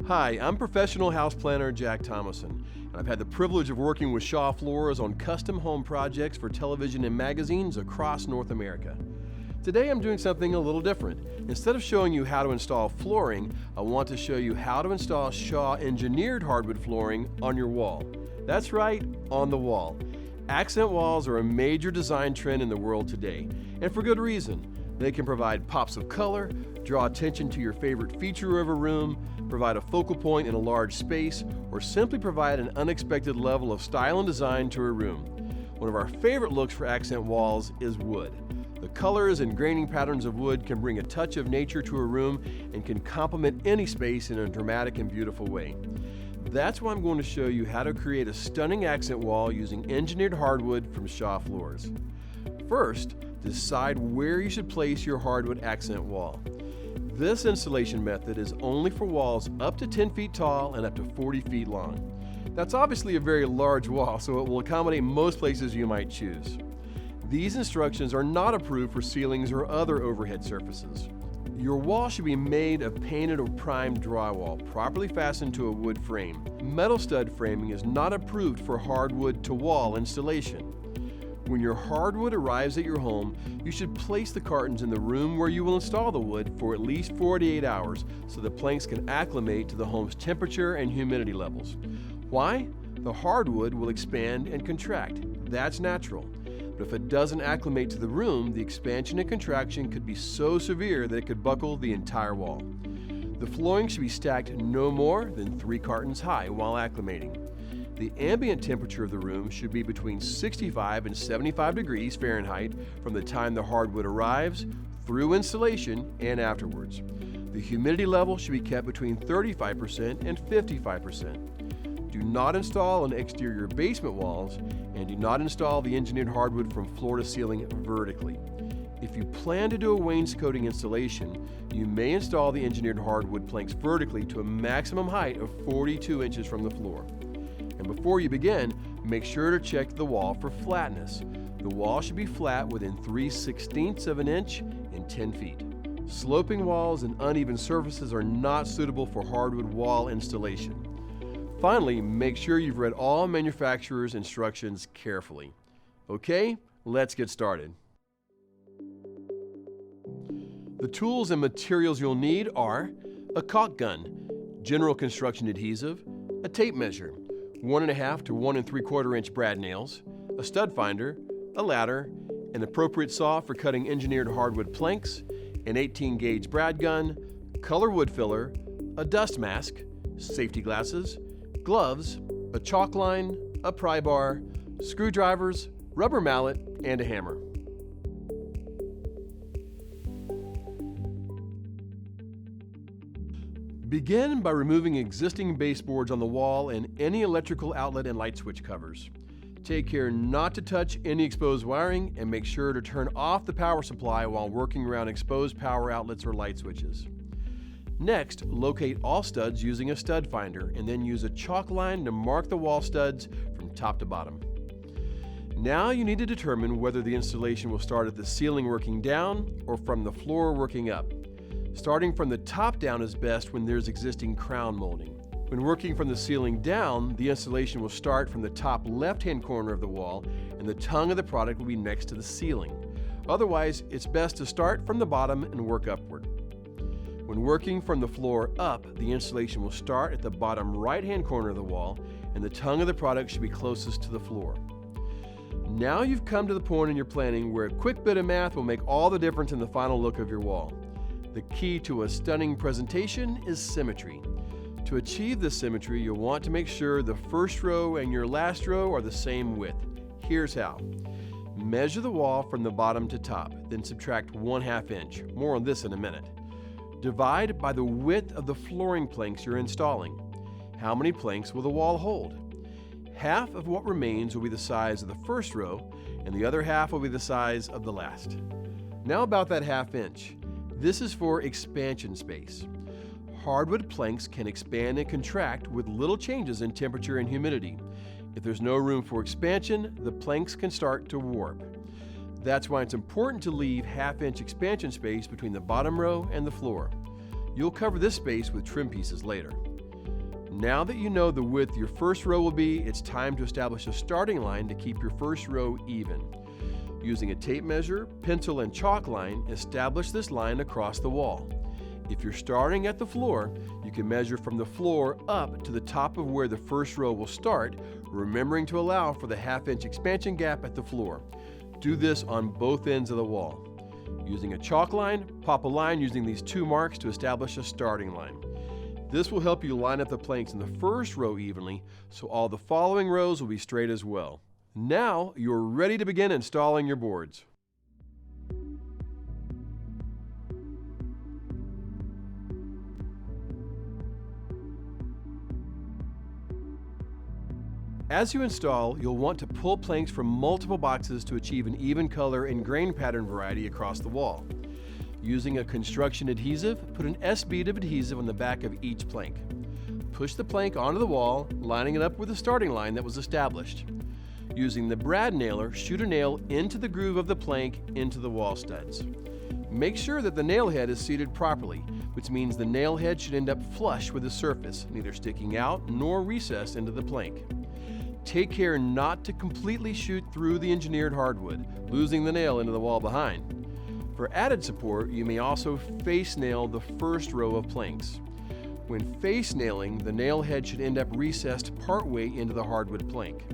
Hi, I'm professional house planner Jack Thomason, and I've had the privilege of working with Shaw Floors on custom home projects for television and magazines across North America. Today I'm doing something a little different. Instead of showing you how to install flooring, I want to show you how to install Shaw engineered hardwood flooring on your wall. That's right, on the wall. Accent walls are a major design trend in the world today, and for good reason. They can provide pops of color, draw attention to your favorite feature of a room, provide a focal point in a large space, or simply provide an unexpected level of style and design to a room. One of our favorite looks for accent walls is wood. The colors and graining patterns of wood can bring a touch of nature to a room and can complement any space in a dramatic and beautiful way. That's why I'm going to show you how to create a stunning accent wall using engineered hardwood from Shaw Floors. First, decide where you should place your hardwood accent wall. This installation method is only for walls up to 10 feet tall and up to 40 feet long. That's obviously a very large wall, so it will accommodate most places you might choose. These instructions are not approved for ceilings or other overhead surfaces. Your wall should be made of painted or primed drywall, properly fastened to a wood frame. Metal stud framing is not approved for hardwood to wall installation. When your hardwood arrives at your home, you should place the cartons in the room where you will install the wood for at least 48 hours so the planks can acclimate to the home's temperature and humidity levels. Why? The hardwood will expand and contract. That's natural. But if it doesn't acclimate to the room, the expansion and contraction could be so severe that it could buckle the entire wall. The flooring should be stacked no more than 3 cartons high while acclimating. The ambient temperature of the room should be between 65 and 75 degrees Fahrenheit from the time the hardwood arrives, through installation, and afterwards. The humidity level should be kept between 35% and 55%. Do not install on exterior basement walls, and do not install the engineered hardwood from floor to ceiling vertically. If you plan to do a wainscoting installation, you may install the engineered hardwood planks vertically to a maximum height of 42 inches from the floor. And before you begin, make sure to check the wall for flatness. The wall should be flat within 3/16 of an inch and 10 feet. Sloping walls and uneven surfaces are not suitable for hardwood wall installation. Finally, make sure you've read all manufacturer's instructions carefully. Okay, let's get started. The tools and materials you'll need are a caulk gun, general construction adhesive, a tape measure, 1.5 to 1 3/4 inch brad nails, a stud finder, a ladder, an appropriate saw for cutting engineered hardwood planks, an 18 gauge brad gun, color wood filler, a dust mask, safety glasses, gloves, a chalk line, a pry bar, screwdrivers, rubber mallet, and a hammer. Begin by removing existing baseboards on the wall and any electrical outlet and light switch covers. Take care not to touch any exposed wiring and make sure to turn off the power supply while working around exposed power outlets or light switches. Next, locate all studs using a stud finder and then use a chalk line to mark the wall studs from top to bottom. Now you need to determine whether the installation will start at the ceiling working down or from the floor working up. Starting from the top down is best when there's existing crown molding. When working from the ceiling down, the installation will start from the top left-hand corner of the wall and the tongue of the product will be next to the ceiling. Otherwise, it's best to start from the bottom and work upward. When working from the floor up, the installation will start at the bottom right-hand corner of the wall and the tongue of the product should be closest to the floor. Now you've come to the point in your planning where a quick bit of math will make all the difference in the final look of your wall. The key to a stunning presentation is symmetry. To achieve this symmetry, you'll want to make sure the first row and your last row are the same width. Here's how. Measure the wall from the bottom to top, then subtract 1/2 inch. More on this in a minute. Divide by the width of the flooring planks you're installing. How many planks will the wall hold? Half of what remains will be the size of the first row, and the other half will be the size of the last. Now about that 1/2 inch. This is for expansion space. Hardwood planks can expand and contract with little changes in temperature and humidity. If there's no room for expansion, the planks can start to warp. That's why it's important to leave 1/2 inch expansion space between the bottom row and the floor. You'll cover this space with trim pieces later. Now that you know the width your first row will be, it's time to establish a starting line to keep your first row even. Using a tape measure, pencil, and chalk line, establish this line across the wall. If you're starting at the floor, you can measure from the floor up to the top of where the first row will start, remembering to allow for the half-inch expansion gap at the floor. Do this on both ends of the wall. Using a chalk line, pop a line using these two marks to establish a starting line. This will help you line up the planks in the first row evenly, so all the following rows will be straight as well. Now you're ready to begin installing your boards. As you install, you'll want to pull planks from multiple boxes to achieve an even color and grain pattern variety across the wall. Using a construction adhesive, put an S bead of adhesive on the back of each plank. Push the plank onto the wall, lining it up with the starting line that was established. Using the brad nailer, shoot a nail into the groove of the plank into the wall studs. Make sure that the nail head is seated properly, which means the nail head should end up flush with the surface, neither sticking out nor recessed into the plank. Take care not to completely shoot through the engineered hardwood, losing the nail into the wall behind. For added support, you may also face nail the first row of planks. When face nailing, the nail head should end up recessed partway into the hardwood plank.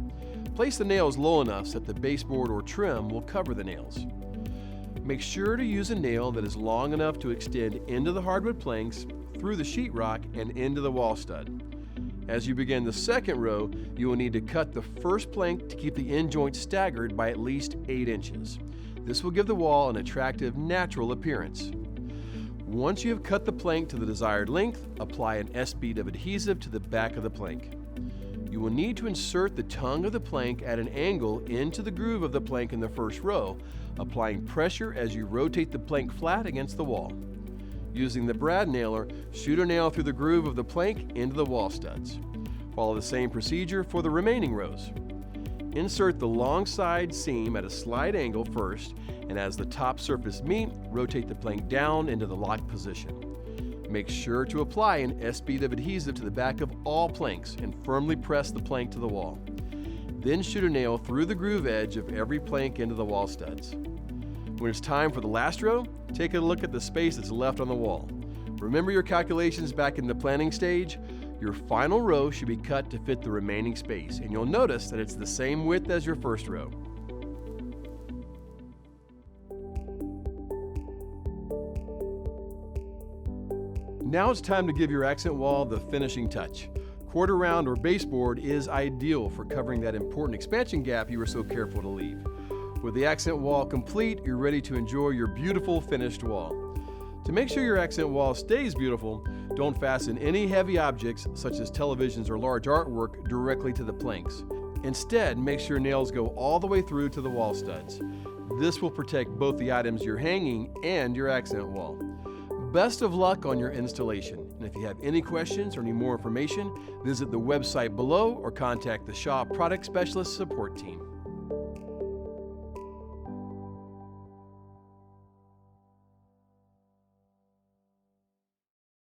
Place the nails low enough so that the baseboard or trim will cover the nails. Make sure to use a nail that is long enough to extend into the hardwood planks, through the sheetrock, and into the wall stud. As you begin the second row, you will need to cut the first plank to keep the end joint staggered by at least 8 inches. This will give the wall an attractive, natural appearance. Once you have cut the plank to the desired length, apply an S bead of adhesive to the back of the plank. You will need to insert the tongue of the plank at an angle into the groove of the plank in the first row, applying pressure as you rotate the plank flat against the wall. Using the brad nailer, shoot a nail through the groove of the plank into the wall studs. Follow the same procedure for the remaining rows. Insert the long side seam at a slight angle first, and as the top surface meet, rotate the plank down into the locked position. Make sure to apply an S bead of adhesive to the back of all planks and firmly press the plank to the wall. Then shoot a nail through the groove edge of every plank into the wall studs. When it's time for the last row, take a look at the space that's left on the wall. Remember your calculations back in the planning stage? Your final row should be cut to fit the remaining space, and you'll notice that it's the same width as your first row. Now it's time to give your accent wall the finishing touch. Quarter round or baseboard is ideal for covering that important expansion gap you were so careful to leave. With the accent wall complete, you're ready to enjoy your beautiful finished wall. To make sure your accent wall stays beautiful, don't fasten any heavy objects, such as televisions or large artwork, directly to the planks. Instead, make sure nails go all the way through to the wall studs. This will protect both the items you're hanging and your accent wall. Best of luck on your installation, and if you have any questions or need more information, visit the website below or contact the Shaw Product Specialist support team.